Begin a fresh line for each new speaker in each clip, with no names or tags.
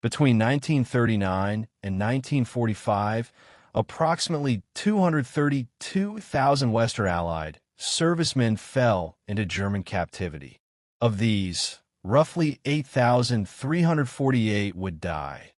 Between 1939 and 1945, approximately 232,000 Western Allied servicemen fell into German captivity. Of these, roughly 8,348 would die,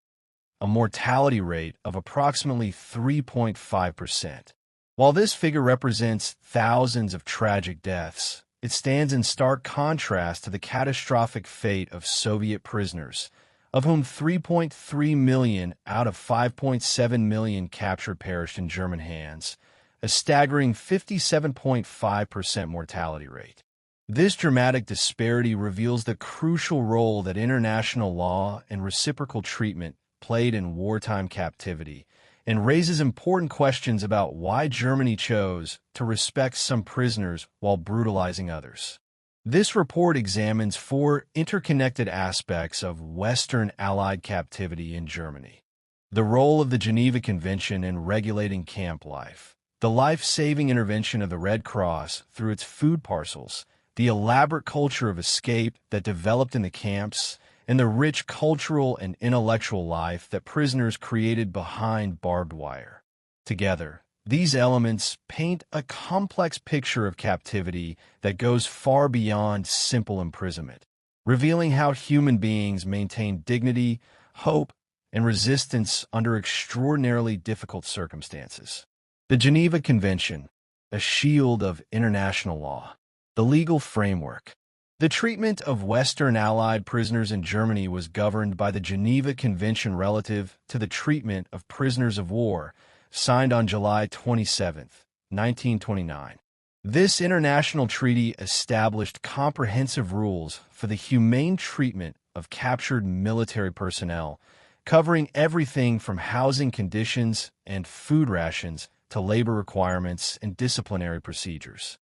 a mortality rate of approximately 3.5%. While this figure represents thousands of tragic deaths, it stands in stark contrast to the catastrophic fate of Soviet prisoners, of whom 3.3 million out of 5.7 million captured perished in German hands, a staggering 57.5% mortality rate. This dramatic disparity reveals the crucial role that international law and reciprocal treatment played in wartime captivity, and raises important questions about why Germany chose to respect some prisoners while brutalizing others. This report examines four interconnected aspects of Western Allied captivity in Germany: the role of the Geneva Convention in regulating camp life, the life-saving intervention of the Red Cross through its food parcels, the elaborate culture of escape that developed in the camps, and the rich cultural and intellectual life that prisoners created behind barbed wire. Together, these elements paint a complex picture of captivity that goes far beyond simple imprisonment, revealing how human beings maintain dignity, hope, and resistance under extraordinarily difficult circumstances. The Geneva Convention, a shield of international law. The legal framework. The treatment of Western Allied prisoners in Germany was governed by the Geneva Convention relative to the treatment of prisoners of war, signed on July 27, 1929. This international treaty established comprehensive rules for the humane treatment of captured military personnel, covering everything from housing conditions and food rations to labor requirements and disciplinary procedures.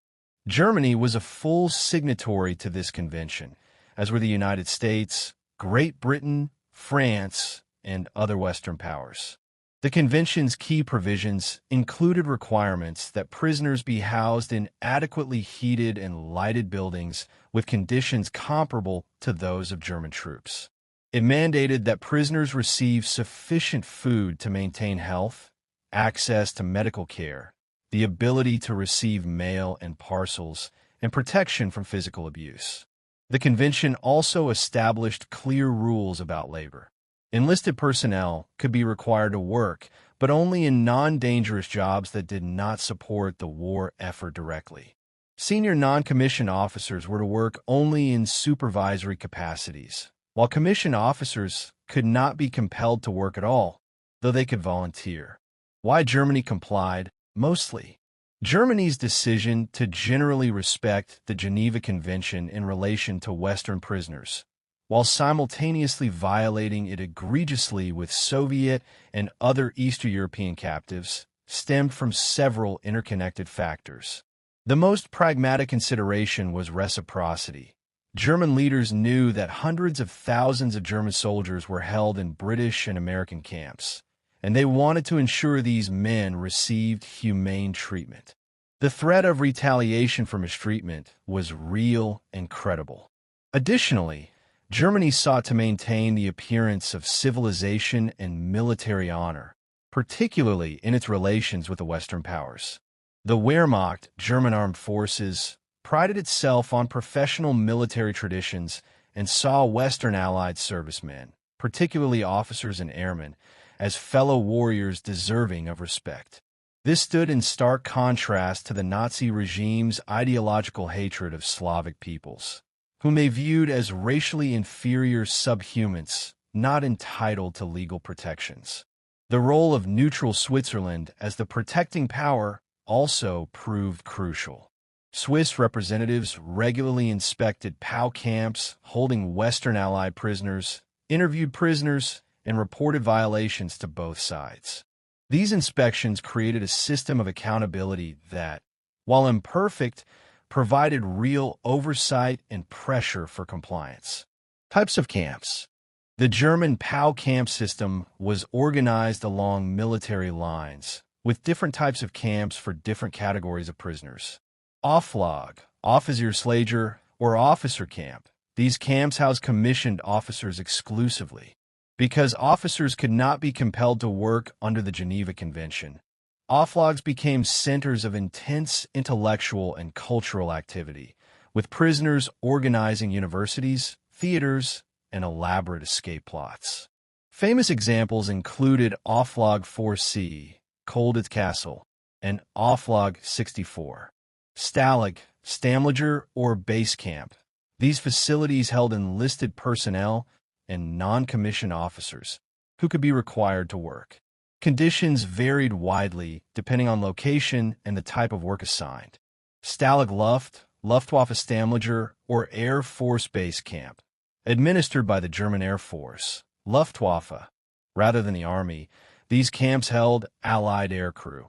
Germany was a full signatory to this convention, as were the United States, Great Britain, France, and other Western powers. The convention's key provisions included requirements that prisoners be housed in adequately heated and lighted buildings with conditions comparable to those of German troops. It mandated that prisoners receive sufficient food to maintain health, access to medical care, the ability to receive mail and parcels, and protection from physical abuse. The convention also established clear rules about labor. Enlisted personnel could be required to work, but only in non-dangerous jobs that did not support the war effort directly. Senior non-commissioned officers were to work only in supervisory capacities, while commissioned officers could not be compelled to work at all, though they could volunteer. Why Germany complied? Mostly, Germany's decision to generally respect the Geneva Convention in relation to Western prisoners, while simultaneously violating it egregiously with Soviet and other Eastern European captives, stemmed from several interconnected factors. The most pragmatic consideration was reciprocity. German leaders knew that hundreds of thousands of German soldiers were held in British and American camps, and they wanted to ensure these men received humane treatment. The threat of retaliation for mistreatment was real and credible. Additionally, Germany sought to maintain the appearance of civilization and military honor, particularly in its relations with the Western powers. The Wehrmacht, German armed forces, prided itself on professional military traditions and saw Western Allied servicemen, particularly officers and airmen, as fellow warriors deserving of respect. This stood in stark contrast to the Nazi regime's ideological hatred of Slavic peoples, whom they viewed as racially inferior subhumans, not entitled to legal protections. The role of neutral Switzerland as the protecting power also proved crucial. Swiss representatives regularly inspected POW camps holding Western Allied prisoners, interviewed prisoners, and reported violations to both sides. These inspections created a system of accountability that, while imperfect, provided real oversight and pressure for compliance. Types of camps. The German POW camp system was organized along military lines, with different types of camps for different categories of prisoners. Auflag, Offizierslager, or officer camp. These camps housed commissioned officers exclusively. Because officers could not be compelled to work under the Geneva Convention, offlogs became centers of intense intellectual and cultural activity, with prisoners organizing universities, theaters, and elaborate escape plots. Famous examples included Offlog 4C, Colditz Castle, and Offlog 64. Stalag, Stammlager, or base camp. These facilities held enlisted personnel and non-commissioned officers who could be required to work. Conditions varied widely depending on location and the type of work assigned. Stalag Luft, Luftwaffe Stammlager, or Air Force Base Camp. Administered by the German Air Force, Luftwaffe, rather than the Army, these camps held Allied aircrew,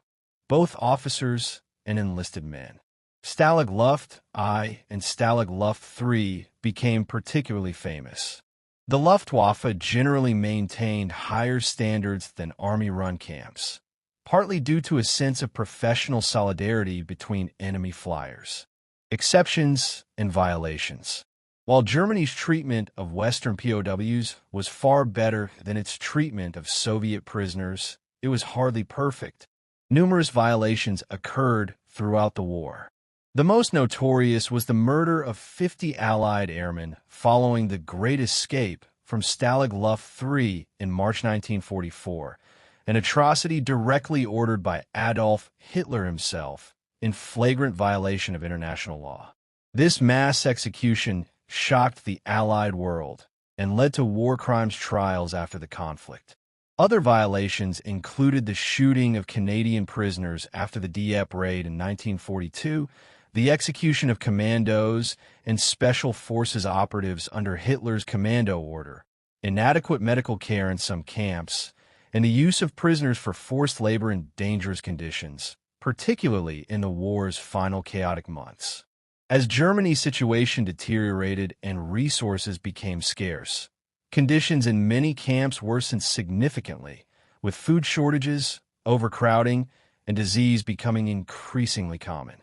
both officers and enlisted men. Stalag Luft I and Stalag Luft III became particularly famous. The Luftwaffe generally maintained higher standards than Army-run camps, partly due to a sense of professional solidarity between enemy flyers. Exceptions and violations. While Germany's treatment of Western POWs was far better than its treatment of Soviet prisoners, it was hardly perfect. Numerous violations occurred throughout the war. The most notorious was the murder of 50 Allied airmen following the Great Escape from Stalag Luft III in March 1944, an atrocity directly ordered by Adolf Hitler himself in flagrant violation of international law. This mass execution shocked the Allied world and led to war crimes trials after the conflict. Other violations included the shooting of Canadian prisoners after the Dieppe raid in 1942, the execution of commandos and special forces operatives under Hitler's commando order, inadequate medical care in some camps, and the use of prisoners for forced labor in dangerous conditions, particularly in the war's final chaotic months. As Germany's situation deteriorated and resources became scarce, conditions in many camps worsened significantly, with food shortages, overcrowding, and disease becoming increasingly common.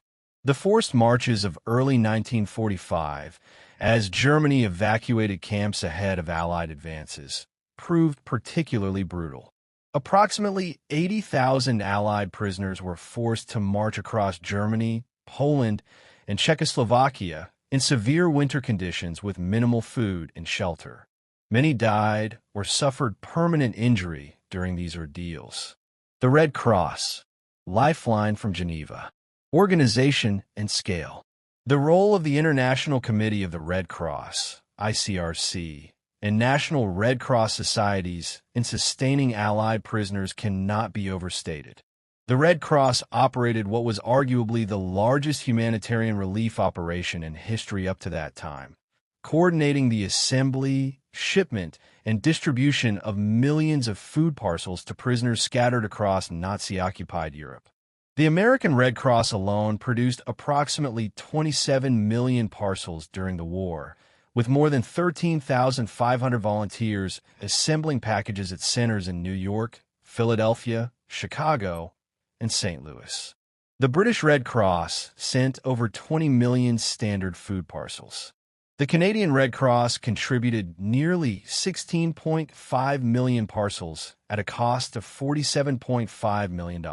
The forced marches of early 1945, as Germany evacuated camps ahead of Allied advances, proved particularly brutal. Approximately 80,000 Allied prisoners were forced to march across Germany, Poland, and Czechoslovakia in severe winter conditions with minimal food and shelter. Many died or suffered permanent injury during these ordeals. The Red Cross, lifeline from Geneva. Organization and scale. The role of the International Committee of the Red Cross, ICRC, and National Red Cross societies in sustaining Allied prisoners cannot be overstated. The Red Cross operated what was arguably the largest humanitarian relief operation in history up to that time, coordinating the assembly, shipment, and distribution of millions of food parcels to prisoners scattered across Nazi-occupied Europe. The American Red Cross alone produced approximately 27 million parcels during the war, with more than 13,500 volunteers assembling packages at centers in New York, Philadelphia, Chicago, and St. Louis. The British Red Cross sent over 20 million standard food parcels. The Canadian Red Cross contributed nearly 16.5 million parcels at a cost of $47.5 million.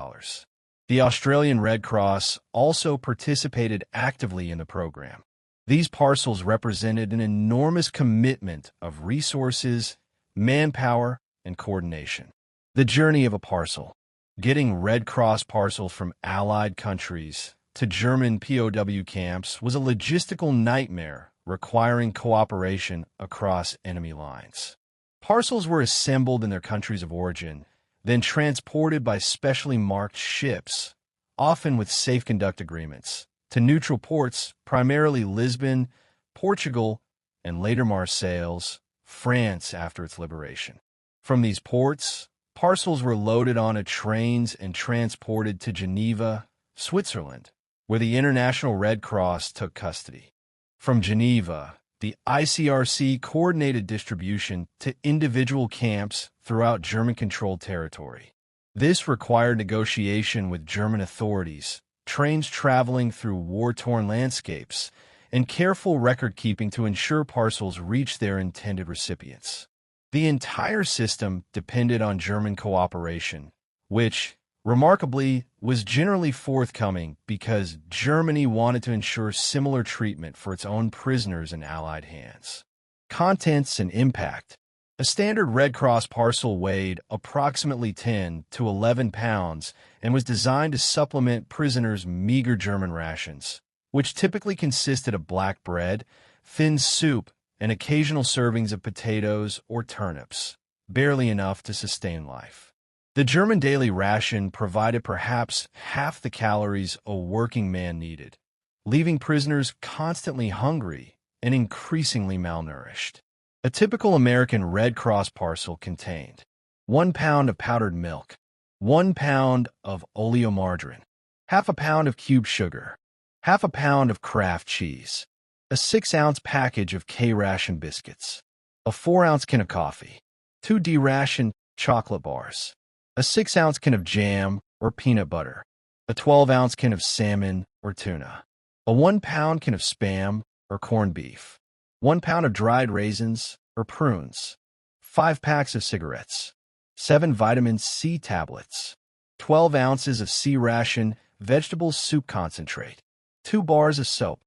The Australian Red Cross also participated actively in the program. These parcels represented an enormous commitment of resources, manpower, and coordination. The journey of a parcel. Getting Red Cross parcels from Allied countries to German POW camps was a logistical nightmare requiring cooperation across enemy lines. Parcels were assembled in their countries of origin, then transported by specially marked ships, often with safe conduct agreements, to neutral ports, primarily Lisbon, Portugal, and later Marseilles, France after its liberation. From these ports, parcels were loaded onto trains and transported to Geneva, Switzerland, where the International Red Cross took custody. From Geneva, the ICRC coordinated distribution to individual camps throughout German-controlled territory. This required negotiation with German authorities, trains traveling through war-torn landscapes, and careful record-keeping to ensure parcels reached their intended recipients. The entire system depended on German cooperation, which, remarkably, was generally forthcoming because Germany wanted to ensure similar treatment for its own prisoners in Allied hands. Contents and impact. A standard Red Cross parcel weighed approximately 10 to 11 pounds and was designed to supplement prisoners' meager German rations, which typically consisted of black bread, thin soup, and occasional servings of potatoes or turnips, barely enough to sustain life. The German daily ration provided perhaps half the calories a working man needed, leaving prisoners constantly hungry and increasingly malnourished. A typical American Red Cross parcel contained 1 pound of powdered milk, 1 pound of oleomargarine, half a pound of cube sugar, half a pound of Kraft cheese, a 6-ounce package of K-ration biscuits, a 4-ounce can of coffee, 2 D-ration chocolate bars, a 6-ounce can of jam or peanut butter, a 12-ounce can of salmon or tuna, a 1-pound can of Spam or corned beef, 1 pound of dried raisins or prunes, 5 packs of cigarettes, 7 vitamin C tablets, 12 ounces of C-ration vegetable soup concentrate, 2 bars of soap.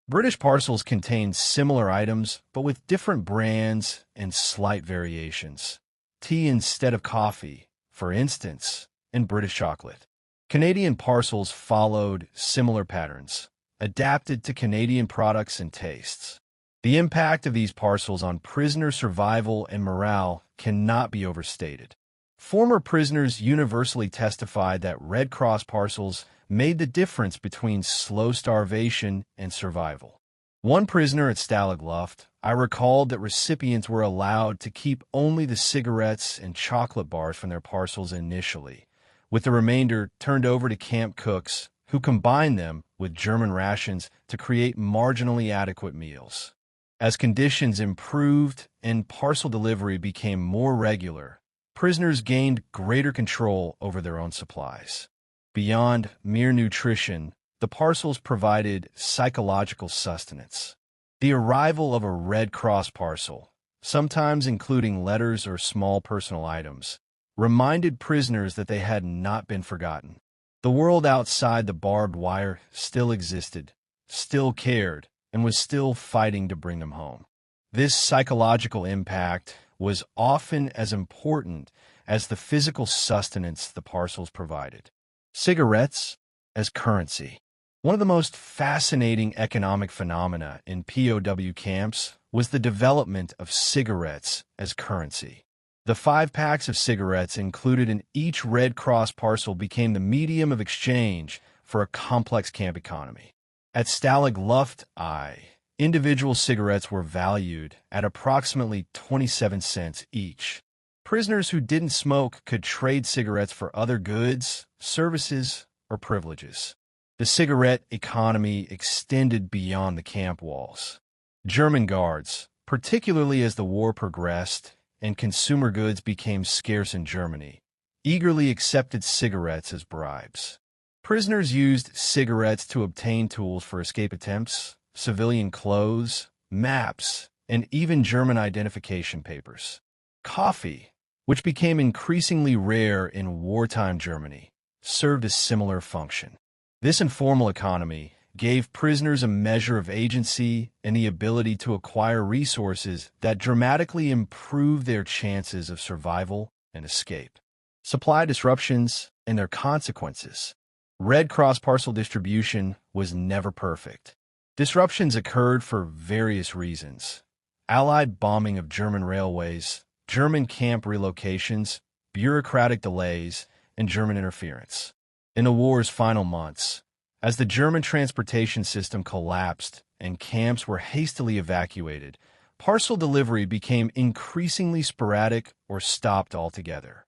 British parcels contained similar items, but with different brands and slight variations. Tea instead of coffee, for instance, and British chocolate. Canadian parcels followed similar patterns, adapted to Canadian products and tastes. The impact of these parcels on prisoner survival and morale cannot be overstated. Former prisoners universally testified that Red Cross parcels made the difference between slow starvation and survival. One prisoner at Stalag Luft, I recalled that recipients were allowed to keep only the cigarettes and chocolate bars from their parcels initially, with the remainder turned over to camp cooks who combined them with German rations to create marginally adequate meals. As conditions improved and parcel delivery became more regular, prisoners gained greater control over their own supplies. Beyond mere nutrition, the parcels provided psychological sustenance. The arrival of a Red Cross parcel, sometimes including letters or small personal items, reminded prisoners that they had not been forgotten. The world outside the barbed wire still existed, still cared, and was still fighting to bring them home. This psychological impact was often as important as the physical sustenance the parcels provided. Cigarettes as currency. One of the most fascinating economic phenomena in POW camps was the development of cigarettes as currency. The 5 packs of cigarettes included in each Red Cross parcel became the medium of exchange for a complex camp economy. At Stalag Luft I, individual cigarettes were valued at approximately 27 cents each. Prisoners who didn't smoke could trade cigarettes for other goods, services, or privileges. The cigarette economy extended beyond the camp walls. German guards, particularly as the war progressed and consumer goods became scarce in Germany, eagerly accepted cigarettes as bribes. Prisoners used cigarettes to obtain tools for escape attempts, civilian clothes, maps, and even German identification papers. Coffee, which became increasingly rare in wartime Germany, served a similar function. This informal economy gave prisoners a measure of agency and the ability to acquire resources that dramatically improved their chances of survival and escape. Supply disruptions and their consequences. Red Cross parcel distribution was never perfect. Disruptions occurred for various reasons. Allied bombing of German railways, German camp relocations, bureaucratic delays, and German interference. In the war's final months, as the German transportation system collapsed and camps were hastily evacuated, parcel delivery became increasingly sporadic or stopped altogether.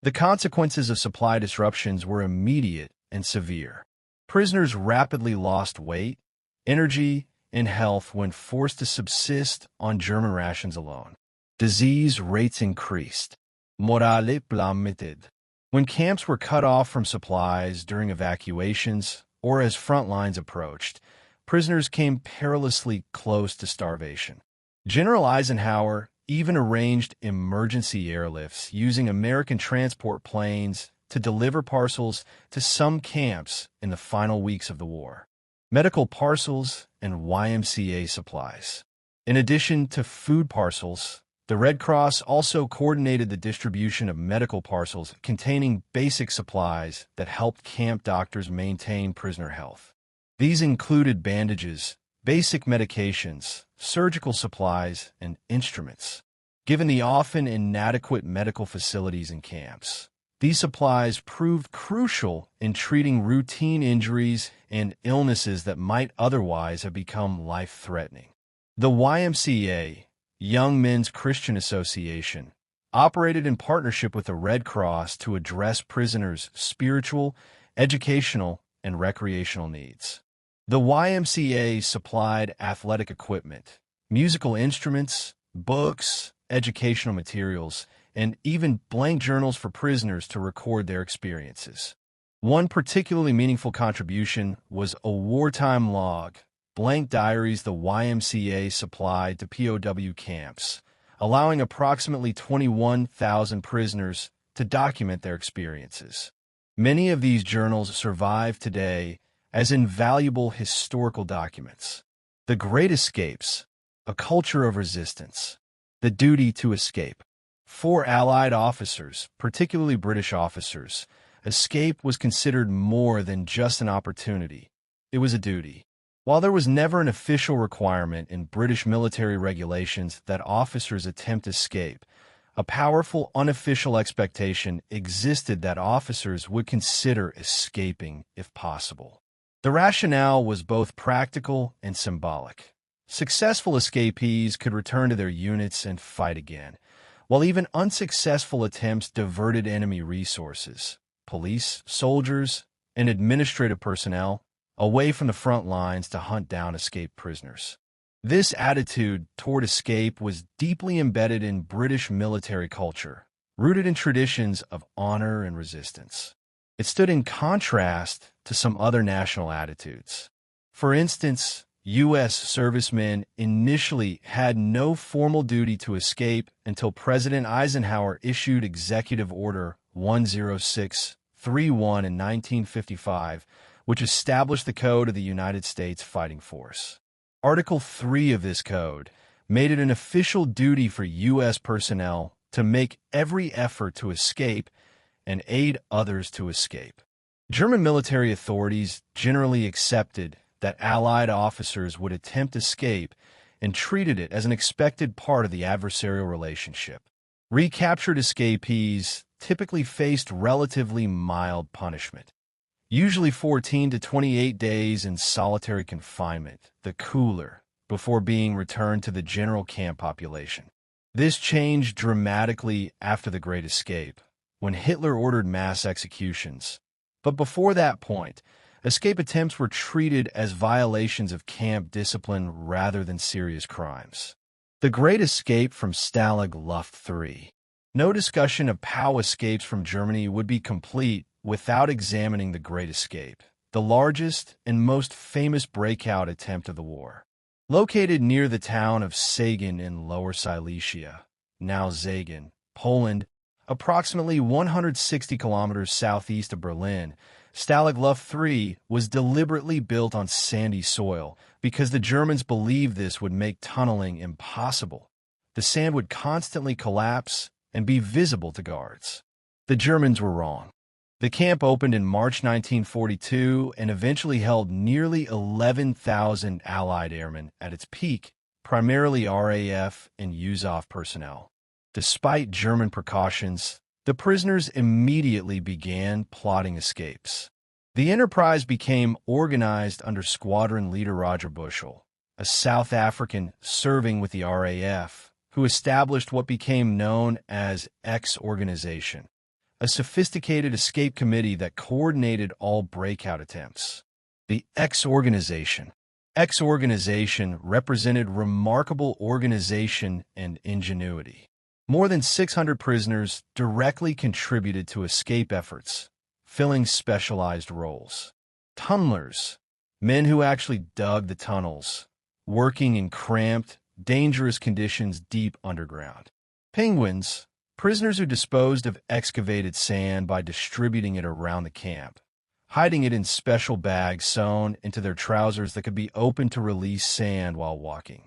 The consequences of supply disruptions were immediate and severe. Prisoners rapidly lost weight, energy, and health when forced to subsist on German rations alone. Disease rates increased. Morale plummeted. When camps were cut off from supplies during evacuations or as front lines approached, prisoners came perilously close to starvation. General Eisenhower even arranged emergency airlifts using American transport planes to deliver parcels to some camps in the final weeks of the war. Medical parcels and YMCA supplies. In addition to food parcels, the Red Cross also coordinated the distribution of medical parcels containing basic supplies that helped camp doctors maintain prisoner health. These included bandages, basic medications, surgical supplies, and instruments. Given the often inadequate medical facilities in camps, these supplies proved crucial in treating routine injuries and illnesses that might otherwise have become life-threatening. The YMCA, Young Men's Christian Association, operated in partnership with the Red Cross to address prisoners' spiritual, educational, and recreational needs. The YMCA supplied athletic equipment, musical instruments, books, educational materials, and even blank journals for prisoners to record their experiences. One particularly meaningful contribution was a wartime log, blank diaries the YMCA supplied to POW camps, allowing approximately 21,000 prisoners to document their experiences. Many of these journals survive today as invaluable historical documents. The Great Escapes, a culture of resistance. The duty to escape. For Allied officers, particularly British officers, escape was considered more than just an opportunity. It was a duty. While there was never an official requirement in British military regulations that officers attempt escape, a powerful unofficial expectation existed that officers would consider escaping if possible. The rationale was both practical and symbolic. Successful escapees could return to their units and fight again, while even unsuccessful attempts diverted enemy resources, police, soldiers, and administrative personnel, away from the front lines to hunt down escaped prisoners. This attitude toward escape was deeply embedded in British military culture, rooted in traditions of honor and resistance. It stood in contrast to some other national attitudes. For instance, U.S. servicemen initially had no formal duty to escape until President Eisenhower issued Executive Order 10631 in 1955, which established the Code of the United States Fighting Force. Article 3 of this code made it an official duty for U.S. personnel to make every effort to escape and aid others to escape. German military authorities generally accepted that Allied officers would attempt escape and treated it as an expected part of the adversarial relationship. Recaptured escapees typically faced relatively mild punishment, usually 14 to 28 days in solitary confinement, the cooler, before being returned to the general camp population. This changed dramatically after the Great Escape, when Hitler ordered mass executions. But before that point, escape attempts were treated as violations of camp discipline rather than serious crimes. The Great Escape from Stalag Luft III. No discussion of POW escapes from Germany would be complete without examining the Great Escape, the largest and most famous breakout attempt of the war. Located near the town of Sagan in Lower Silesia, now Zagan, Poland, approximately 160 kilometers southeast of Berlin, Stalag Luft III was deliberately built on sandy soil because the Germans believed this would make tunneling impossible. The sand would constantly collapse and be visible to guards. The Germans were wrong. The camp opened in March 1942 and eventually held nearly 11,000 Allied airmen at its peak, primarily RAF and USAF personnel. Despite German precautions, the prisoners immediately began plotting escapes. The enterprise became organized under squadron leader Roger Bushell, a South African serving with the RAF, who established what became known as X Organization, a sophisticated escape committee that coordinated all breakout attempts. The X Organization represented remarkable organization and ingenuity. More than 600 prisoners directly contributed to escape efforts, filling specialized roles. Tunnelers, men who actually dug the tunnels, working in cramped, dangerous conditions deep underground. Penguins, prisoners who disposed of excavated sand by distributing it around the camp, hiding it in special bags sewn into their trousers that could be opened to release sand while walking.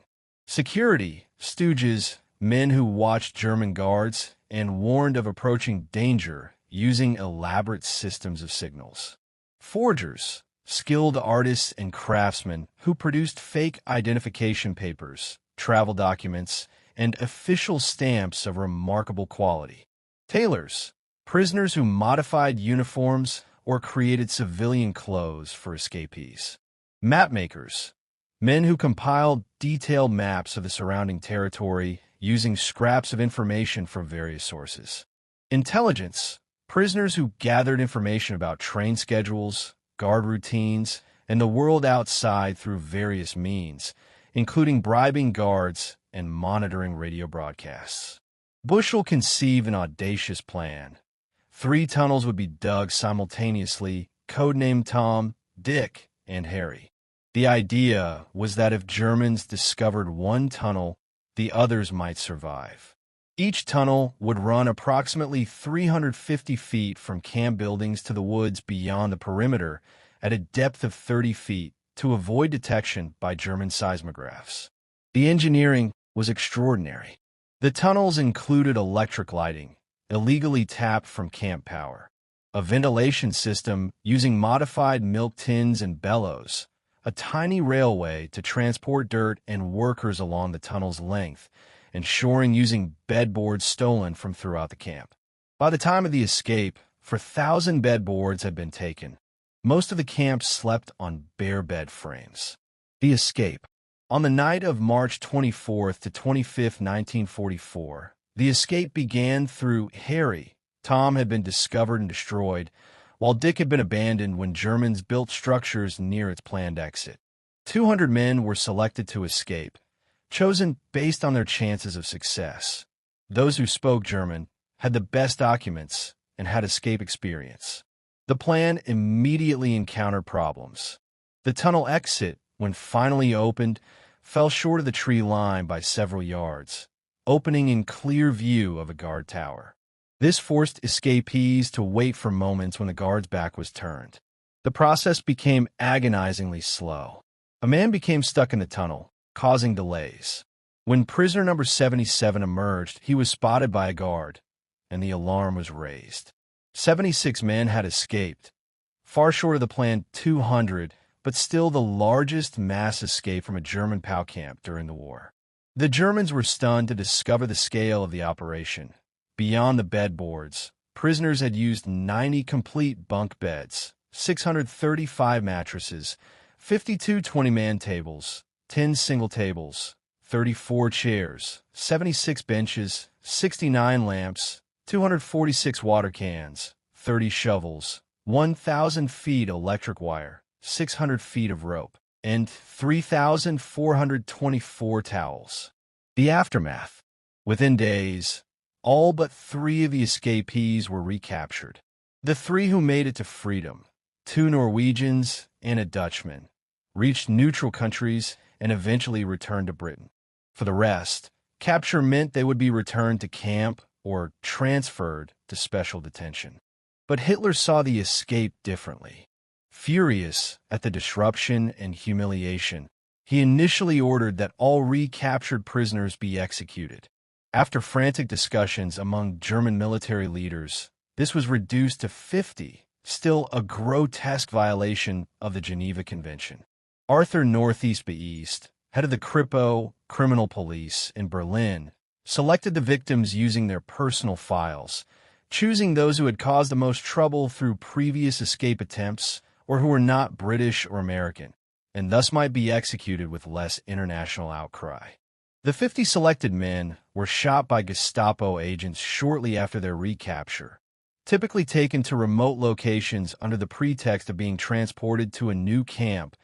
Security, stooges, men who watched German guards and warned of approaching danger using elaborate systems of signals. Forgers, skilled artists and craftsmen who produced fake identification papers, travel documents, and official stamps of remarkable quality. Tailors, prisoners who modified uniforms or created civilian clothes for escapees. Mapmakers, men who compiled detailed maps of the surrounding territory using scraps of information from various sources. Intelligence, prisoners who gathered information about train schedules, guard routines, and the world outside through various means, including bribing guards and monitoring radio broadcasts. Bushell conceived an audacious plan. 3 tunnels would be dug simultaneously, codenamed Tom, Dick, and Harry. The idea was that if Germans discovered one tunnel, the others might survive. Each tunnel would run approximately 350 feet from camp buildings to the woods beyond the perimeter at a depth of 30 feet to avoid detection by German seismographs. The engineering was extraordinary. The tunnels included electric lighting, illegally tapped from camp power, a ventilation system using modified milk tins and bellows, a tiny railway to transport dirt and workers along the tunnel's length, and shoring using bedboards stolen from throughout the camp. By the time of the escape, 4,000 bedboards had been taken. Most of the camp slept on bare bed frames. The escape. On the night of March 24th to 25th, 1944, the escape began through Harry. Tom had been discovered and destroyed, while Dick had been abandoned when Germans built structures near its planned exit. 200 men were selected to escape, chosen based on their chances of success. Those who spoke German, had the best documents, and had escape experience. The plan immediately encountered problems. The tunnel exit, when finally opened, fell short of the tree line by several yards, opening in clear view of a guard tower. This forced escapees to wait for moments when the guard's back was turned. The process became agonizingly slow. A man became stuck in the tunnel, causing delays. When prisoner number 77 emerged, he was spotted by a guard, and the alarm was raised. 76 men had escaped, far short of the planned 200, but still the largest mass escape from a German POW camp during the war. The Germans were stunned to discover the scale of the operation. Beyond the bedboards, prisoners had used 90 complete bunk beds, 635 mattresses, 52 20-man tables, 10 single tables, 34 chairs, 76 benches, 69 lamps, 246 water cans, 30 shovels, 1,000 feet electric wire, 600 feet of rope, and 3,424 towels. The aftermath. Within days, all but 3 of the escapees were recaptured. The 3 who made it to freedom, 2 Norwegians and a Dutchman, reached neutral countries and eventually returned to Britain. For the rest, capture meant they would be returned to camp or transferred to special detention. But Hitler saw the escape differently. Furious at the disruption and humiliation, he initially ordered that all recaptured prisoners be executed. After frantic discussions among German military leaders, this was reduced to 50, still a grotesque violation of the Geneva Convention. Arthur Northeast Beast, head of the Kripo criminal police in Berlin, selected the victims using their personal files, choosing those who had caused the most trouble through previous escape attempts or who were not British or American, and thus might be executed with less international outcry. The 50 selected men were shot by Gestapo agents shortly after their recapture, typically taken to remote locations under the pretext of being transported to a new camp,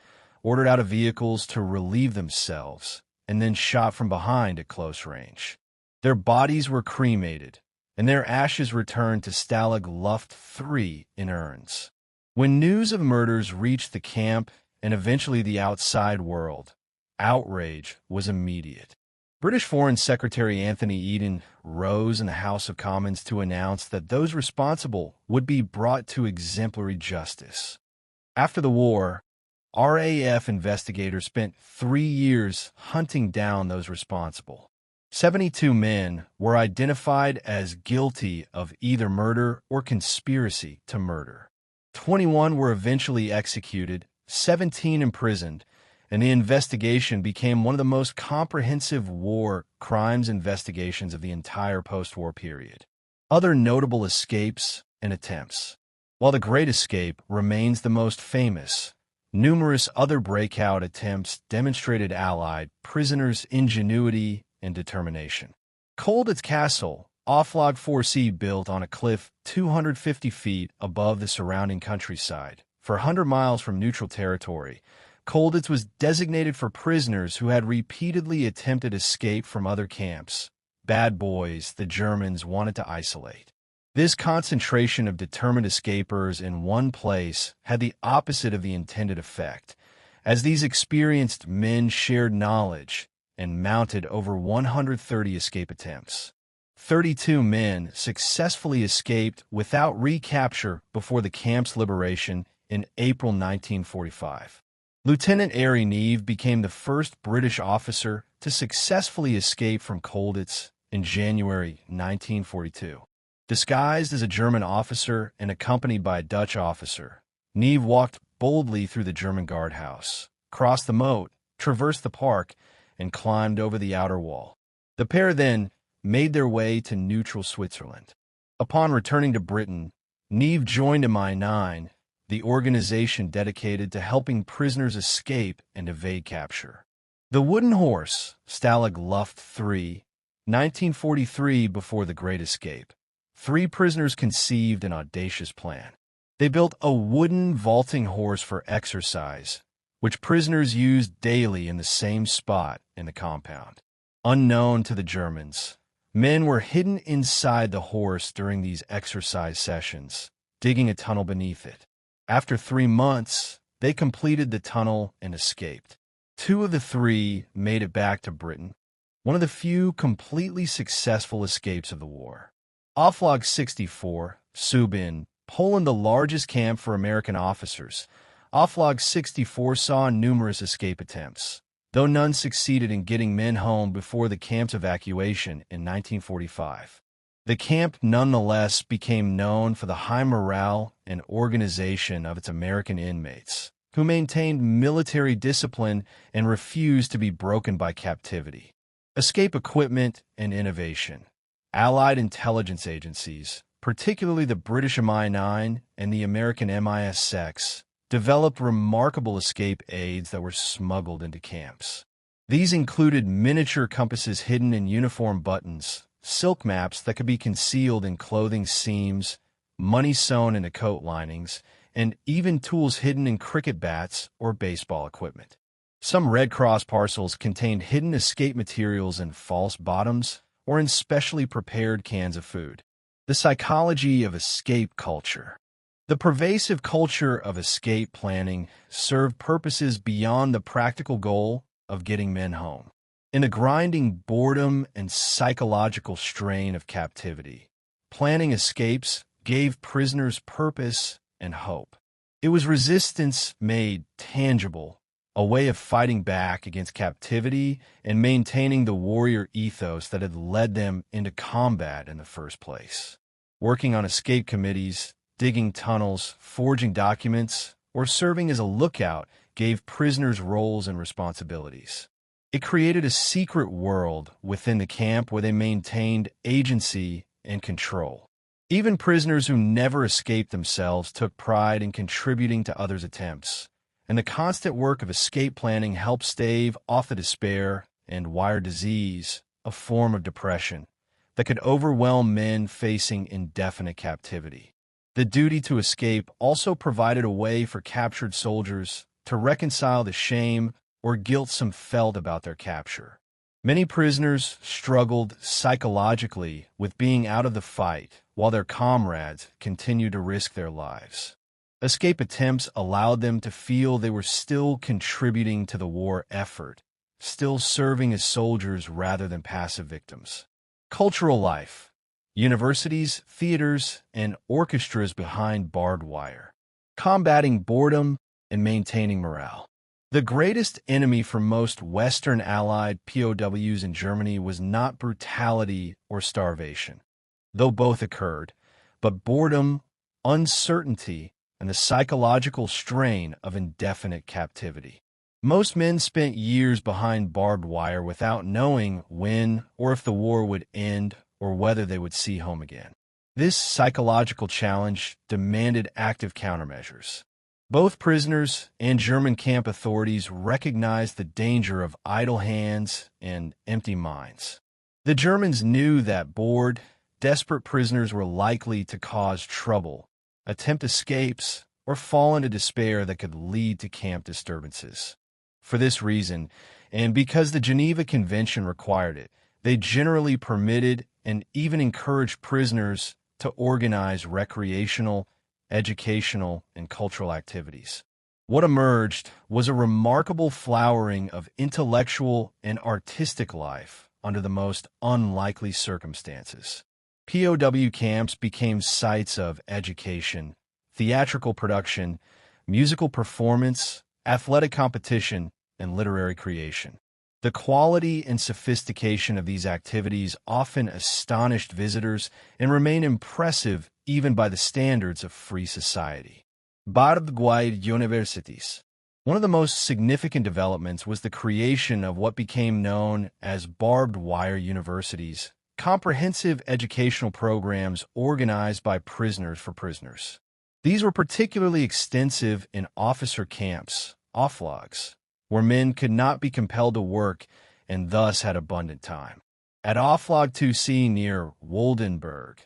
ordered out of vehicles to relieve themselves, and then shot from behind at close range. Their bodies were cremated, and their ashes returned to Stalag Luft 3 in urns. When news of murders reached the camp and eventually the outside world, outrage was immediate. British Foreign Secretary Anthony Eden rose in the House of Commons to announce that those responsible would be brought to exemplary justice. After the war, RAF investigators spent 3 years hunting down those responsible. 72 men were identified as guilty of either murder or conspiracy to murder. 21 were eventually executed, 17 imprisoned, and the investigation became one of the most comprehensive war crimes investigations of the entire post-war period. Other notable escapes and attempts. While the Great Escape remains the most famous, numerous other breakout attempts demonstrated Allied prisoners' ingenuity and determination. Colditz Castle, off Log 4C, built on a cliff 250 feet above the surrounding countryside. For 100 miles from neutral territory, Colditz was designated for prisoners who had repeatedly attempted escape from other camps, bad boys the Germans wanted to isolate. This concentration of determined escapers in one place had the opposite of the intended effect, as these experienced men shared knowledge and mounted over 130 escape attempts. 32 men successfully escaped without recapture before the camp's liberation in April 1945. Lieutenant Harry Neve became the first British officer to successfully escape from Colditz in January 1942. Disguised as a German officer and accompanied by a Dutch officer, Neve walked boldly through the German guardhouse, crossed the moat, traversed the park, and climbed over the outer wall. The pair then made their way to neutral Switzerland. Upon returning to Britain, Neve joined MI9, the organization dedicated to helping prisoners escape and evade capture. The Wooden Horse, Stalag Luft III, 1943, before the Great Escape. 3 prisoners conceived an audacious plan. They built a wooden vaulting horse for exercise, which prisoners used daily in the same spot in the compound. Unknown to the Germans, men were hidden inside the horse during these exercise sessions, digging a tunnel beneath it. After 3 months, they completed the tunnel and escaped. 2 of the 3 made it back to Britain, one of the few completely successful escapes of the war. Offlog 64, Subin, Poland, the largest camp for American officers. Offlog 64 saw numerous escape attempts, though none succeeded in getting men home before the camp's evacuation in 1945. The camp nonetheless became known for the high morale and organization of its American inmates, who maintained military discipline and refused to be broken by captivity. Escape equipment and innovation. Allied intelligence agencies, particularly the British MI9 and the American MI6, developed remarkable escape aids that were smuggled into camps. These included miniature compasses hidden in uniform buttons, silk maps that could be concealed in clothing seams, money sewn into coat linings, and even tools hidden in cricket bats or baseball equipment. Some Red Cross parcels contained hidden escape materials in false bottoms or in specially prepared cans of food. The psychology of escape culture. The pervasive culture of escape planning served purposes beyond the practical goal of getting men home. In the grinding boredom and psychological strain of captivity, planning escapes gave prisoners purpose and hope. It was resistance made tangible, a way of fighting back against captivity and maintaining the warrior ethos that had led them into combat in the first place. Working on escape committees, digging tunnels, forging documents, or serving as a lookout gave prisoners roles and responsibilities. It created a secret world within the camp where they maintained agency and control. Even prisoners who never escaped themselves took pride in contributing to others' attempts, and the constant work of escape planning helped stave off the despair and wire disease, a form of depression, that could overwhelm men facing indefinite captivity. The duty to escape also provided a way for captured soldiers to reconcile the shame or guilt some felt about their capture. Many prisoners struggled psychologically with being out of the fight while their comrades continued to risk their lives. Escape attempts allowed them to feel they were still contributing to the war effort, still serving as soldiers rather than passive victims. Cultural life. Universities, theaters, and orchestras behind barbed wire. Combating boredom and maintaining morale. The greatest enemy for most Western Allied POWs in Germany was not brutality or starvation, though both occurred, but boredom, uncertainty, and the psychological strain of indefinite captivity. Most men spent years behind barbed wire without knowing when or if the war would end or whether they would see home again. This psychological challenge demanded active countermeasures. Both prisoners and German camp authorities recognized the danger of idle hands and empty minds. The Germans knew that bored, desperate prisoners were likely to cause trouble, attempt escapes, or fall into despair that could lead to camp disturbances. For this reason, and because the Geneva Convention required it, they generally permitted and even encouraged prisoners to organize recreational, educational, and cultural activities. What emerged was a remarkable flowering of intellectual and artistic life under the most unlikely circumstances. POW camps became sites of education, theatrical production, musical performance, athletic competition, and literary creation. The quality and sophistication of these activities often astonished visitors and remain impressive even by the standards of free society. Barbed wire universities. One of the most significant developments was the creation of what became known as barbed wire universities, comprehensive educational programs organized by prisoners for prisoners. These were particularly extensive in officer camps, offlogs, where men could not be compelled to work and thus had abundant time. At Offlog 2C near Woldenberg,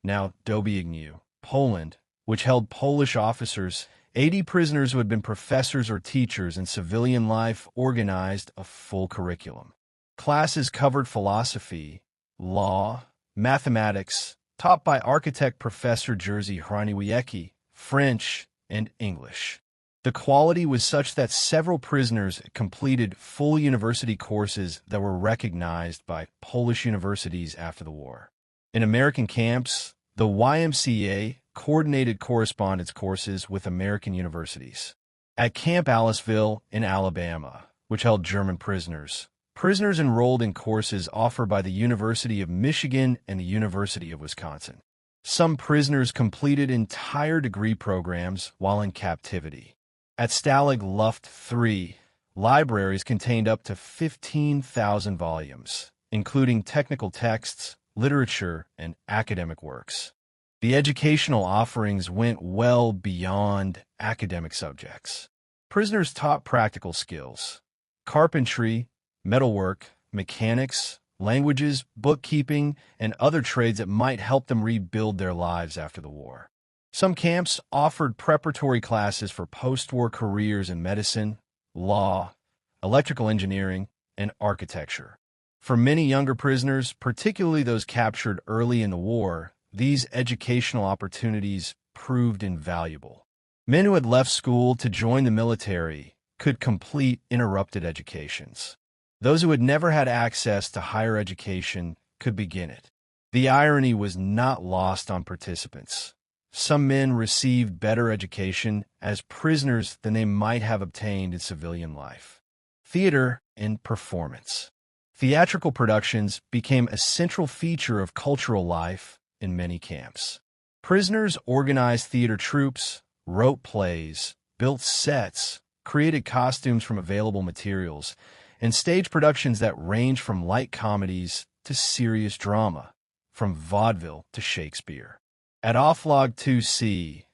now Dobiegniu, Poland, which held Polish officers, 80 prisoners who had been professors or teachers in civilian life organized a full curriculum. Classes covered philosophy, law, mathematics, taught by architect Professor Jerzy Hraniwiecki, French, and English. The quality was such that several prisoners completed full university courses that were recognized by Polish universities after the war. In American camps, the YMCA coordinated correspondence courses with American universities. At Camp Aliceville in Alabama, which held German prisoners, prisoners enrolled in courses offered by the University of Michigan and the University of Wisconsin. Some prisoners completed entire degree programs while in captivity. At Stalag Luft III, libraries contained up to 15,000 volumes, including technical texts, literature, and academic works. The educational offerings went well beyond academic subjects. Prisoners taught practical skills: carpentry, metalwork, mechanics, languages, bookkeeping, and other trades that might help them rebuild their lives after the war. Some camps offered preparatory classes for post-war careers in medicine, law, electrical engineering, and architecture. For many younger prisoners, particularly those captured early in the war, these educational opportunities proved invaluable. Men who had left school to join the military could complete interrupted educations. Those who had never had access to higher education could begin it. The irony was not lost on participants. Some men received better education as prisoners than they might have obtained in civilian life. Theater and performance. Theatrical productions became a central feature of cultural life in many camps. Prisoners organized theater troupes, wrote plays, built sets, created costumes from available materials, and staged productions that ranged from light comedies to serious drama, from vaudeville to Shakespeare. At Offlog 2C,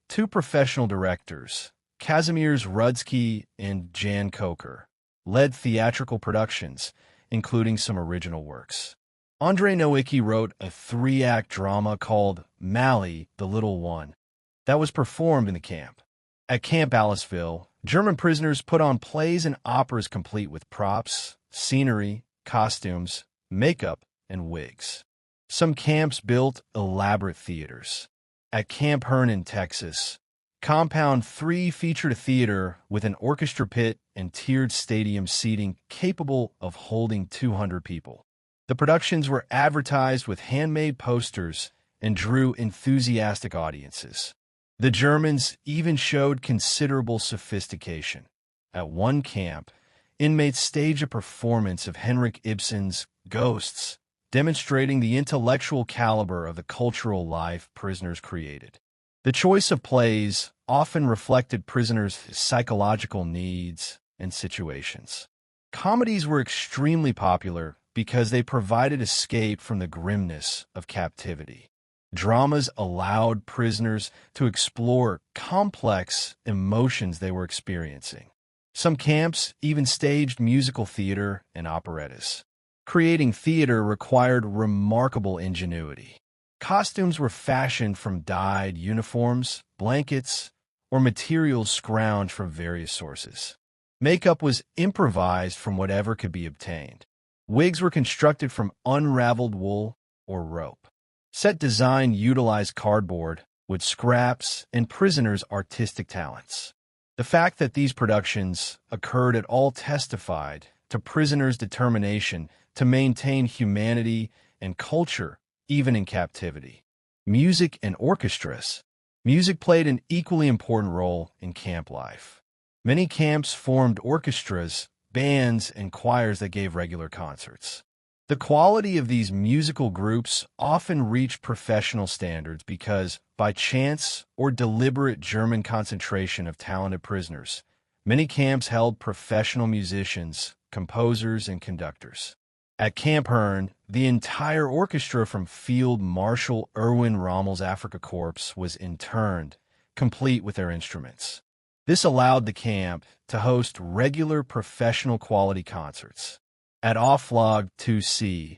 two professional directors, Kazimierz Rudzki and Jan Kocher, led theatrical productions, including some original works. Andrzej Nowicki wrote a 3-act drama called Mali, the Little One, that was performed in the camp. At Camp Aliceville, German prisoners put on plays and operas complete with props, scenery, costumes, makeup, and wigs. Some camps built elaborate theaters. At Camp Hearn in Texas, Compound 3 featured a theater with an orchestra pit and tiered stadium seating capable of holding 200 people. The productions were advertised with handmade posters and drew enthusiastic audiences. The Germans even showed considerable sophistication. At one camp, inmates staged a performance of Henrik Ibsen's Ghosts, demonstrating the intellectual caliber of the cultural life prisoners created. The choice of plays often reflected prisoners' psychological needs and situations. Comedies were extremely popular because they provided escape from the grimness of captivity. Dramas allowed prisoners to explore complex emotions they were experiencing. Some camps even staged musical theater and operettas. Creating theater required remarkable ingenuity. Costumes were fashioned from dyed uniforms, blankets, or materials scrounged from various sources. Makeup was improvised from whatever could be obtained. Wigs were constructed from unraveled wool or rope. Set design utilized cardboard, wood scraps, and prisoners' artistic talents. The fact that these productions occurred at all testified to prisoners' determination to maintain humanity and culture even in captivity. Music and orchestras. Music played an equally important role in camp life. Many camps formed orchestras, bands, and choirs that gave regular concerts. The quality of these musical groups often reached professional standards because, by chance or deliberate German concentration of talented prisoners, many camps held professional musicians, composers, and conductors. At Camp Hearn, the entire orchestra from Field Marshal Erwin Rommel's Afrika Korps was interned, complete with their instruments. This allowed the camp to host regular professional quality concerts. At Auflage 2C,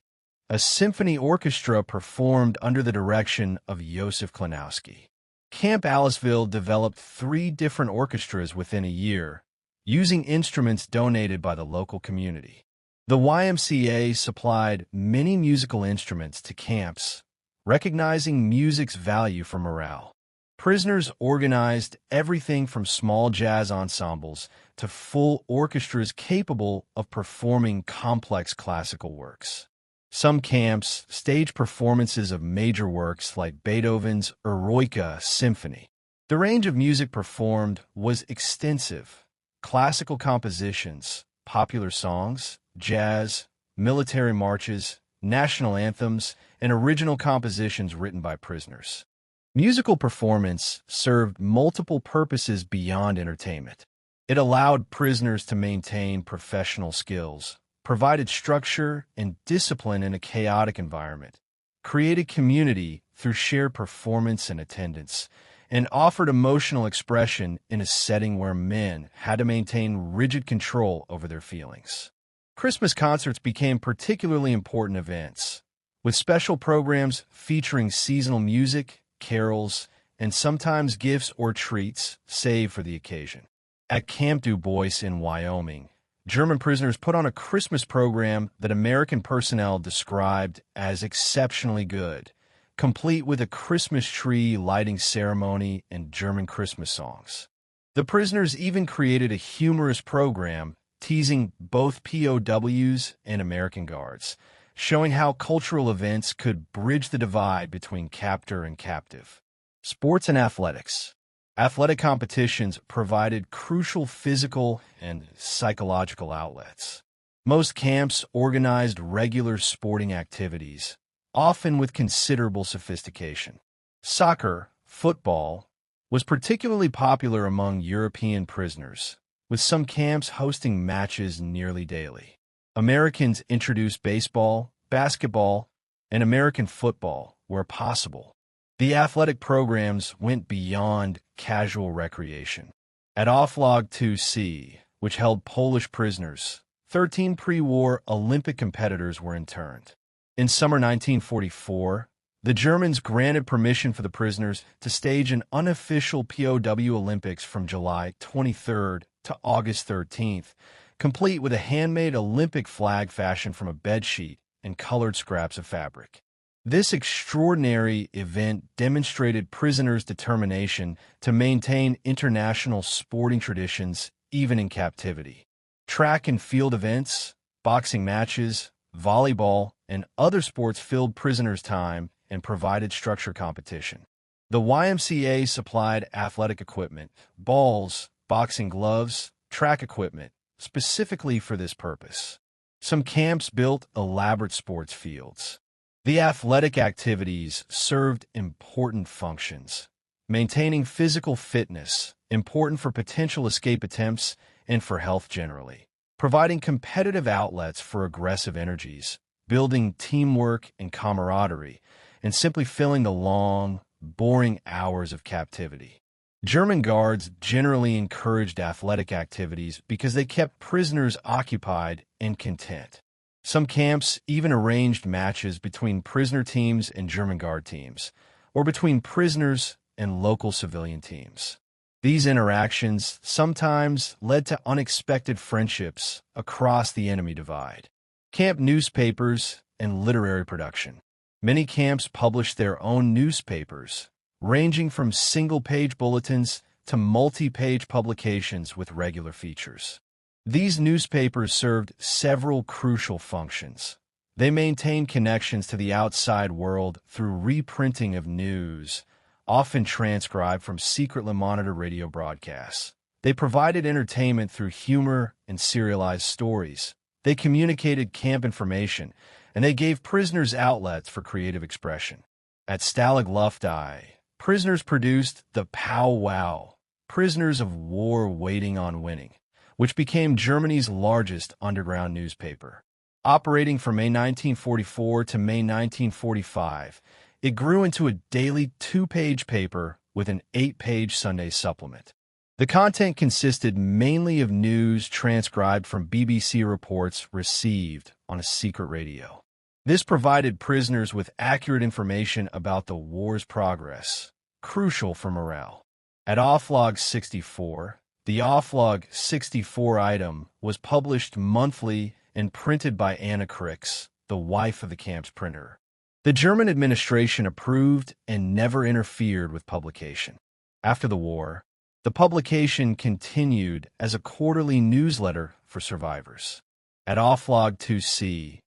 a symphony orchestra performed under the direction of Josef Klanowski. Camp Aliceville developed 3 different orchestras within a year, using instruments donated by the local community. The YMCA supplied many musical instruments to camps, recognizing music's value for morale. Prisoners organized everything from small jazz ensembles to full orchestras capable of performing complex classical works. Some camps staged performances of major works like Beethoven's Eroica Symphony. The range of music performed was extensive: classical compositions, popular songs, jazz, military marches, national anthems, and original compositions written by prisoners. Musical performance served multiple purposes beyond entertainment. It allowed prisoners to maintain professional skills, provided structure and discipline in a chaotic environment, created community through shared performance and attendance, and offered emotional expression in a setting where men had to maintain rigid control over their feelings. Christmas concerts became particularly important events, with special programs featuring seasonal music, carols, and sometimes gifts or treats saved for the occasion. At Camp Du Bois in Wyoming, German prisoners put on a Christmas program that American personnel described as exceptionally good, complete with a Christmas tree lighting ceremony and German Christmas songs. The prisoners even created a humorous program teasing both POWs and American guards, showing how cultural events could bridge the divide between captor and captive. Sports and athletics. Athletic competitions provided crucial physical and psychological outlets. Most camps organized regular sporting activities, often with considerable sophistication. Soccer, football, was particularly popular among European prisoners, with some camps hosting matches nearly daily. Americans introduced baseball, basketball, and American football where possible. The athletic programs went beyond casual recreation. At Auflage 2C, which held Polish prisoners, 13 pre-war Olympic competitors were interned. In summer 1944, the Germans granted permission for the prisoners to stage an unofficial POW Olympics from July 23rd to August 13th, complete with a handmade Olympic flag fashioned from a bedsheet and colored scraps of fabric. This extraordinary event demonstrated prisoners' determination to maintain international sporting traditions even in captivity. Track and field events, boxing matches, volleyball, and other sports filled prisoners' time and provided structure competition. The YMCA supplied athletic equipment, balls, boxing gloves, track equipment, specifically for this purpose. Some camps built elaborate sports fields. The athletic activities served important functions, maintaining physical fitness, important for potential escape attempts and for health generally, providing competitive outlets for aggressive energies, building teamwork and camaraderie, and simply filling the long, boring hours of captivity. German guards generally encouraged athletic activities because they kept prisoners occupied and content. Some camps even arranged matches between prisoner teams and German guard teams, or between prisoners and local civilian teams. These interactions sometimes led to unexpected friendships across the enemy divide. Camp newspapers and literary production. Many camps published their own newspapers, ranging from single-page bulletins to multi-page publications with regular features. These newspapers served several crucial functions. They maintained connections to the outside world through reprinting of news, often transcribed from secretly monitored radio broadcasts. They provided entertainment through humor and serialized stories. They communicated camp information, and they gave prisoners outlets for creative expression. At Stalag Luftei, prisoners produced the POW, Prisoners of War Waiting on Winning, which became Germany's largest underground newspaper. Operating from May 1944 to May 1945, it grew into a daily 2-page paper with an 8-page Sunday supplement. The content consisted mainly of news transcribed from BBC reports received on a secret radio. This provided prisoners with accurate information about the war's progress, crucial for morale. At Offlog 64, the Offlog 64 item was published monthly and printed by Anna Krix, the wife of the camp's printer. The German administration approved and never interfered with publication. After the war, the publication continued as a quarterly newsletter for survivors. At Offlog 2C,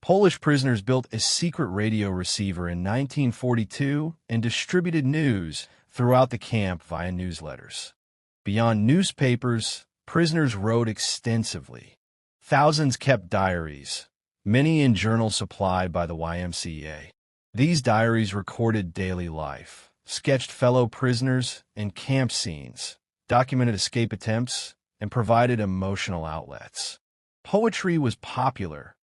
Polish prisoners built a secret radio receiver in 1942 and distributed news throughout the camp via newsletters. Beyond newspapers, prisoners wrote extensively. Thousands kept diaries, many in journals supplied by the YMCA. These diaries recorded daily life, sketched fellow prisoners and camp scenes, documented escape attempts, and provided emotional outlets. Poetry was popular,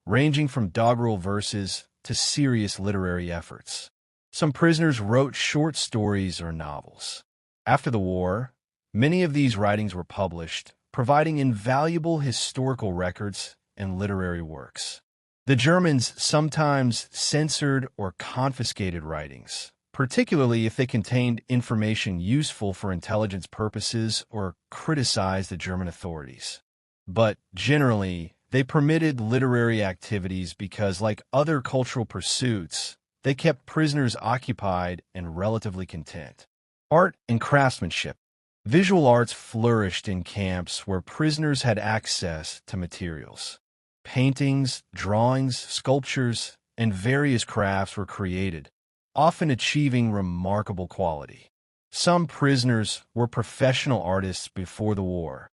ranging from doggerel verses to serious literary efforts. Some prisoners wrote short stories or novels. After the war, many of these writings were published, providing invaluable historical records and literary works. The Germans sometimes censored or confiscated writings, particularly if they contained information useful for intelligence purposes or criticized the German authorities. But generally, they permitted literary activities because, like other cultural pursuits, they kept prisoners occupied and relatively content. Art and craftsmanship. Visual arts flourished in camps where prisoners had access to materials. Paintings, drawings, sculptures, and various crafts were created, often achieving remarkable quality. Some prisoners were professional artists before the war.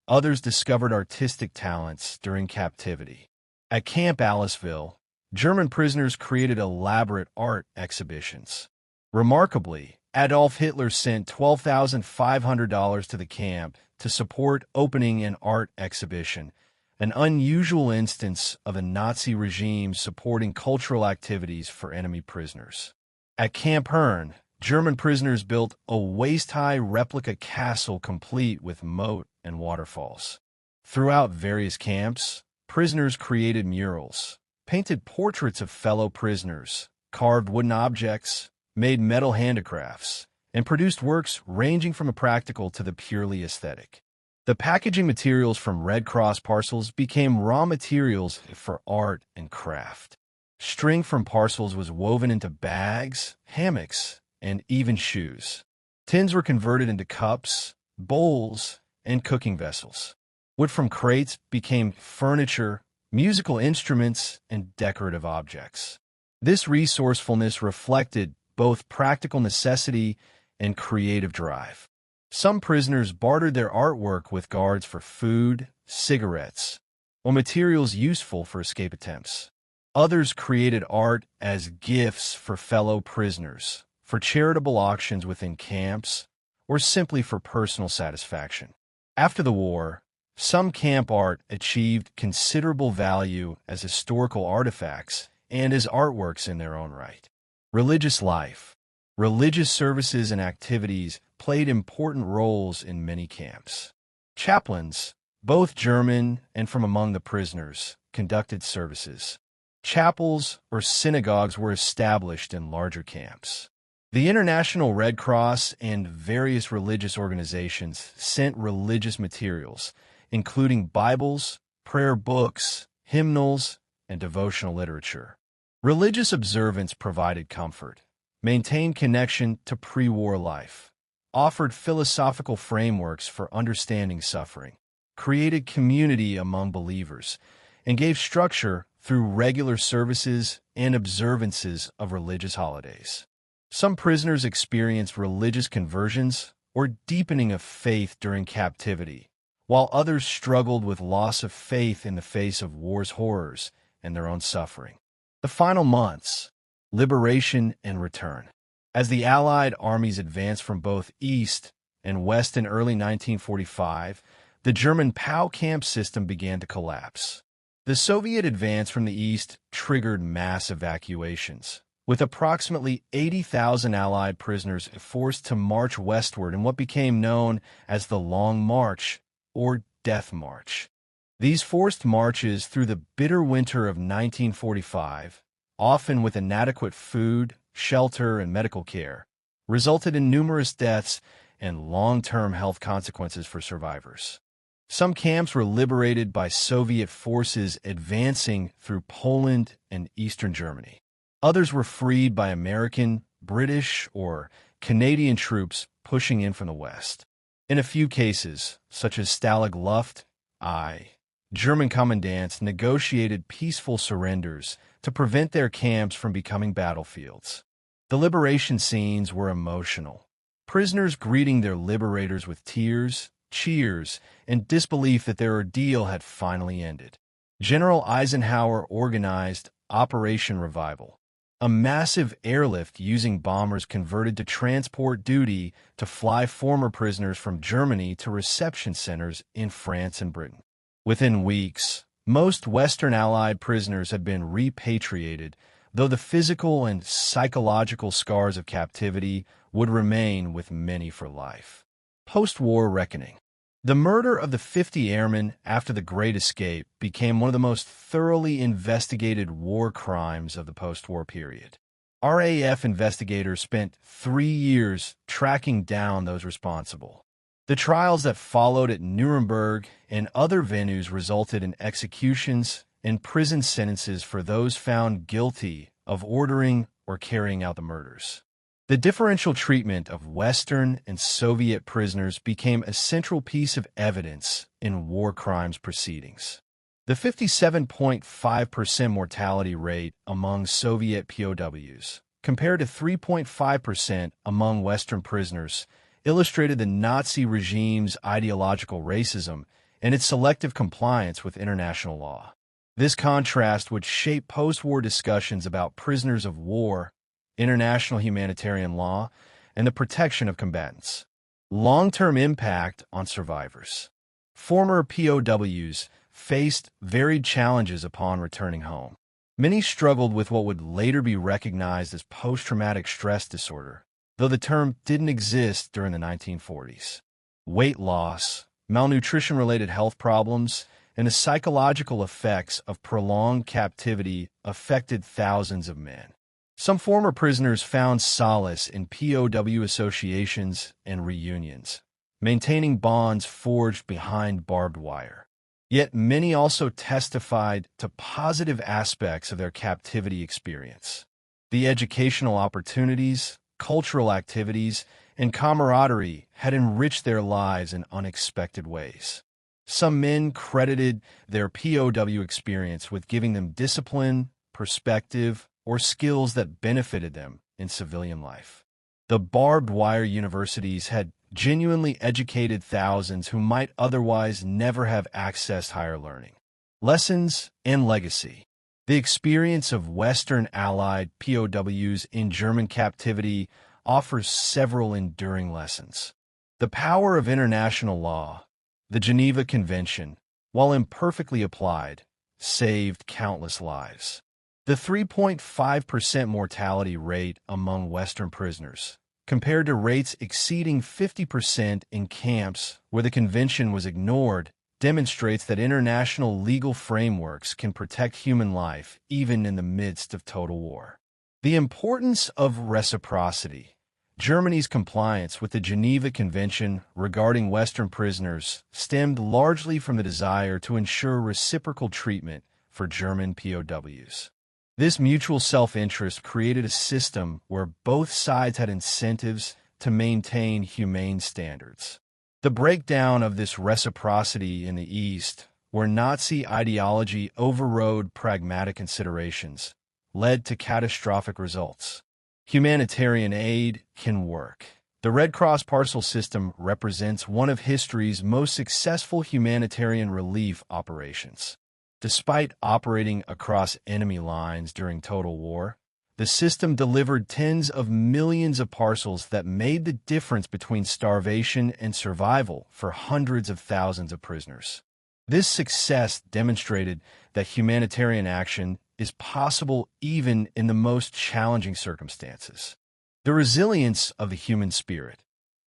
Others discovered artistic talents during captivity. At Camp Aliceville, German prisoners created elaborate art exhibitions. Remarkably, Adolf Hitler sent $12,500 to the camp to support opening an art exhibition, an unusual instance of a Nazi regime supporting cultural activities for enemy prisoners. At Camp Herne, German prisoners built a waist-high replica castle complete with moat and waterfalls. Throughout various camps, prisoners created murals, painted portraits of fellow prisoners, carved wooden objects, made metal handicrafts, and produced works ranging from the practical to the purely aesthetic. The packaging materials from Red Cross parcels became raw materials for art and craft. String from parcels was woven into bags, hammocks, and even shoes. Tins were converted into cups, bowls, and cooking vessels. Wood from crates became furniture, musical instruments, and decorative objects. This resourcefulness reflected both practical necessity and creative drive. Some prisoners bartered their artwork with guards for food, cigarettes, or materials useful for escape attempts. Others created art as gifts for fellow prisoners, for charitable auctions within camps, or simply for personal satisfaction. After the war, some camp art achieved considerable value as historical artifacts and as artworks in their own right. Religious life. Religious services and activities played important roles in many camps. Chaplains, both German and from among the prisoners, conducted services. Chapels or synagogues were established in larger camps. The International Red Cross and various religious organizations sent religious materials, including Bibles, prayer books, hymnals, and devotional literature. Religious observance provided comfort, maintained connection to pre-war life, offered philosophical frameworks for understanding suffering, created community among believers, and gave structure through regular services and observances of religious holidays. Some prisoners experienced religious conversions or deepening of faith during captivity, while others struggled with loss of faith in the face of war's horrors and their own suffering. The final months, liberation and return. As the Allied armies advanced from both east and west in early 1945, the German POW camp system began to collapse. The Soviet advance from the east triggered mass evacuations, with approximately 80,000 Allied prisoners forced to march westward in what became known as the Long March or Death March. These forced marches through the bitter winter of 1945, often with inadequate food, shelter, and medical care, resulted in numerous deaths and long-term health consequences for survivors. Some camps were liberated by Soviet forces advancing through Poland and eastern Germany. Others were freed by American, British, or Canadian troops pushing in from the west. In a few cases, such as Stalag Luft, German commandants negotiated peaceful surrenders to prevent their camps from becoming battlefields. The liberation scenes were emotional. Prisoners greeting their liberators with tears, cheers, and disbelief that their ordeal had finally ended. General Eisenhower organized Operation Revival, a massive airlift using bombers converted to transport duty to fly former prisoners from Germany to reception centers in France and Britain. Within weeks, most Western Allied prisoners had been repatriated, though the physical and psychological scars of captivity would remain with many for life. Post-war reckoning. The murder of the 50 airmen after the Great Escape became one of the most thoroughly investigated war crimes of the post-war period. RAF investigators spent 3 years tracking down those responsible. The trials that followed at Nuremberg and other venues resulted in executions and prison sentences for those found guilty of ordering or carrying out the murders. The differential treatment of Western and Soviet prisoners became a central piece of evidence in war crimes proceedings. The 57.5% mortality rate among Soviet POWs, compared to 3.5% among Western prisoners, illustrated the Nazi regime's ideological racism and its selective compliance with international law. This contrast would shape post-war discussions about prisoners of war, international humanitarian law, and the protection of combatants. Long-term impact on survivors. Former POWs faced varied challenges upon returning home. Many struggled with what would later be recognized as post-traumatic stress disorder, though the term didn't exist during the 1940s. Weight loss, malnutrition-related health problems, and the psychological effects of prolonged captivity affected thousands of men. Some former prisoners found solace in POW associations and reunions, maintaining bonds forged behind barbed wire. Yet many also testified to positive aspects of their captivity experience. The educational opportunities, cultural activities, and camaraderie had enriched their lives in unexpected ways. Some men credited their POW experience with giving them discipline, perspective, or skills that benefited them in civilian life. The barbed wire universities had genuinely educated thousands who might otherwise never have accessed higher learning. Lessons and legacy. The experience of Western Allied POWs in German captivity offers several enduring lessons. The power of international law. The Geneva Convention, while imperfectly applied, saved countless lives. The 3.5% mortality rate among Western prisoners, compared to rates exceeding 50% in camps where the convention was ignored, demonstrates that international legal frameworks can protect human life even in the midst of total war. The importance of reciprocity. Germany's compliance with the Geneva Convention regarding Western prisoners stemmed largely from the desire to ensure reciprocal treatment for German POWs. This mutual self-interest created a system where both sides had incentives to maintain humane standards. The breakdown of this reciprocity in the East, where Nazi ideology overrode pragmatic considerations, led to catastrophic results. Humanitarian aid can work. The Red Cross parcel system represents one of history's most successful humanitarian relief operations. Despite operating across enemy lines during total war, the system delivered tens of millions of parcels that made the difference between starvation and survival for hundreds of thousands of prisoners. This success demonstrated that humanitarian action is possible even in the most challenging circumstances. The resilience of the human spirit.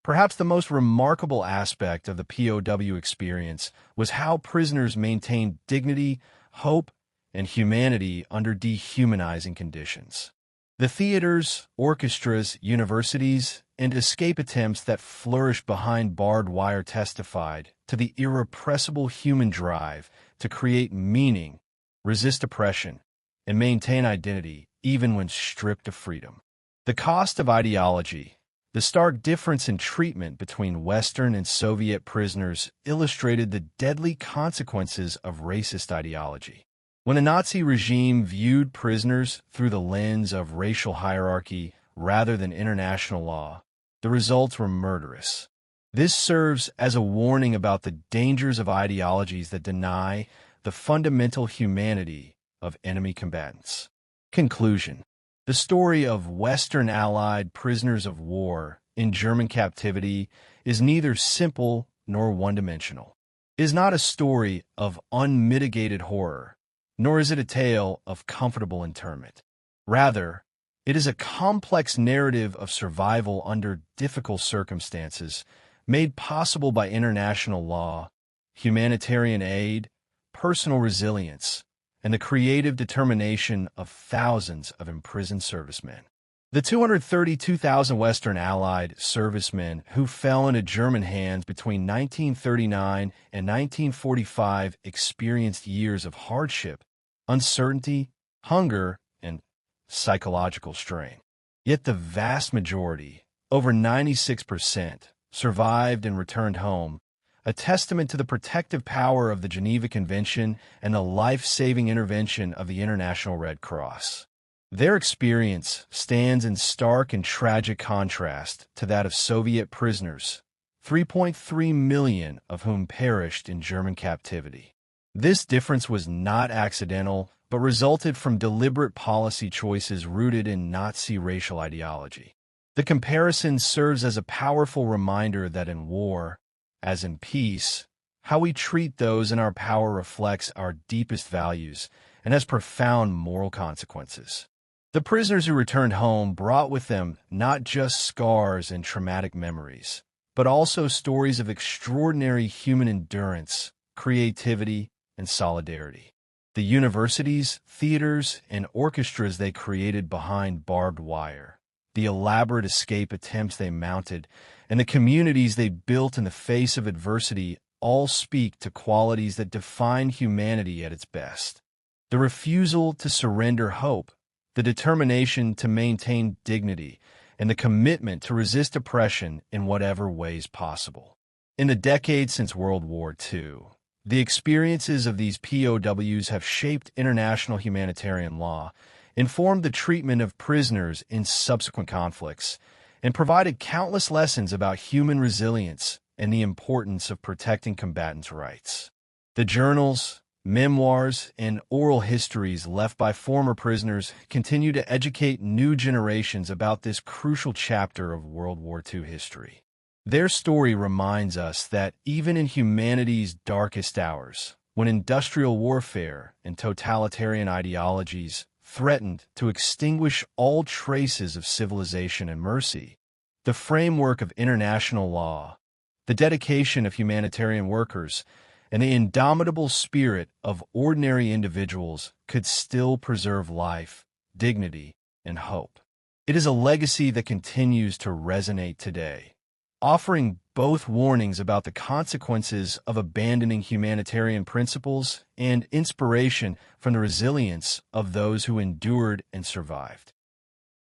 Perhaps the most remarkable aspect of the POW experience was how prisoners maintained dignity, hope, and humanity under dehumanizing conditions. The theaters, orchestras, universities, and escape attempts that flourished behind barbed wire testified to the irrepressible human drive to create meaning, resist oppression, and maintain identity even when stripped of freedom. The cost of ideology. The stark difference in treatment between Western and Soviet prisoners illustrated the deadly consequences of racist ideology. When the Nazi regime viewed prisoners through the lens of racial hierarchy rather than international law, the results were murderous. This serves as a warning about the dangers of ideologies that deny the fundamental humanity of enemy combatants. Conclusion. The story of Western Allied prisoners of war in German captivity is neither simple nor one-dimensional. It is not a story of unmitigated horror, nor is it a tale of comfortable internment. Rather, it is a complex narrative of survival under difficult circumstances, made possible by international law, humanitarian aid, personal resilience, and the creative determination of thousands of imprisoned servicemen. The 232,000 Western Allied servicemen who fell into German hands between 1939 and 1945 experienced years of hardship, uncertainty, hunger, and psychological strain. Yet the vast majority, over 96%, survived and returned home, a testament to the protective power of the Geneva Convention and the life-saving intervention of the International Red Cross. Their experience stands in stark and tragic contrast to that of Soviet prisoners, 3.3 million of whom perished in German captivity. This difference was not accidental, but resulted from deliberate policy choices rooted in Nazi racial ideology. The comparison serves as a powerful reminder that in war, as in peace, how we treat those in our power reflects our deepest values and has profound moral consequences. The prisoners who returned home brought with them not just scars and traumatic memories, but also stories of extraordinary human endurance, creativity, and solidarity. The universities, theaters, and orchestras they created behind barbed wire, the elaborate escape attempts they mounted, and the communities they built in the face of adversity all speak to qualities that define humanity at its best. The refusal to surrender hope, the determination to maintain dignity, and the commitment to resist oppression in whatever ways possible. In the decades since World War II, the experiences of these POWs have shaped international humanitarian law, informed the treatment of prisoners in subsequent conflicts, and provided countless lessons about human resilience and the importance of protecting combatants' rights. The journals, memoirs, and oral histories left by former prisoners continue to educate new generations about this crucial chapter of World War II history. Their story reminds us that even in humanity's darkest hours, when industrial warfare and totalitarian ideologies threatened to extinguish all traces of civilization and mercy, the framework of international law, the dedication of humanitarian workers, and the indomitable spirit of ordinary individuals could still preserve life, dignity, and hope. It is a legacy that continues to resonate today, offering both warnings about the consequences of abandoning humanitarian principles and inspiration from the resilience of those who endured and survived.